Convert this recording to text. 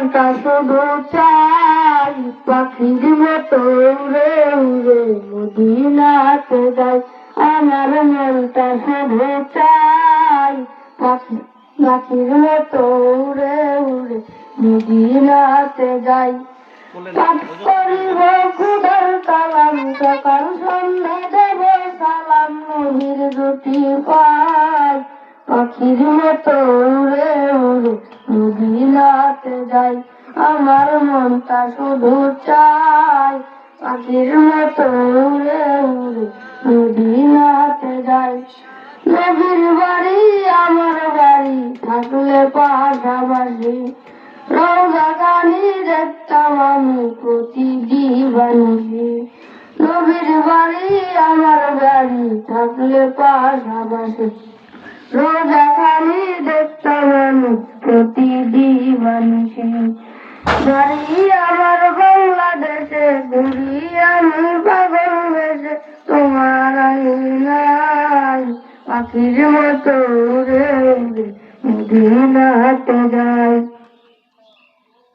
মনটা শুধু চাই পাখির মতো উড়ে উড়ে মদিনাতে যাই। আমার মনটা শুধু চাই পাখির মতো উড়ে উড়ে মদিনাতে যাই। পাঠ করিব খুদার কালাম সকাল সন্ধ্যা দেব সালাম নবীর দুটি পাই পাখির মতো উড়ে উড়ে মদিনাতে যাই। আমার মনটা শুধু চাই পাখির মতো উড়ে উড়ে মদিনাতে যাই। নবীর বাড়ি আমার বাড়ি থাকলে পাশাপাশি রওজা গানি দেখতাম আমি প্রতিদিবানিসি। নবীর বাড়ি আমার বাড়ি থাকলে পাশাপাশি রওজা গানি দেখতাম আমি প্রতিদিবানিসি। বাড়ি আমার বাংলাদেশে ঘুরি আমি পাগল বেশে তোমার নাই পাখির মতো উড়ে উড়ে মদিনাতে যাই।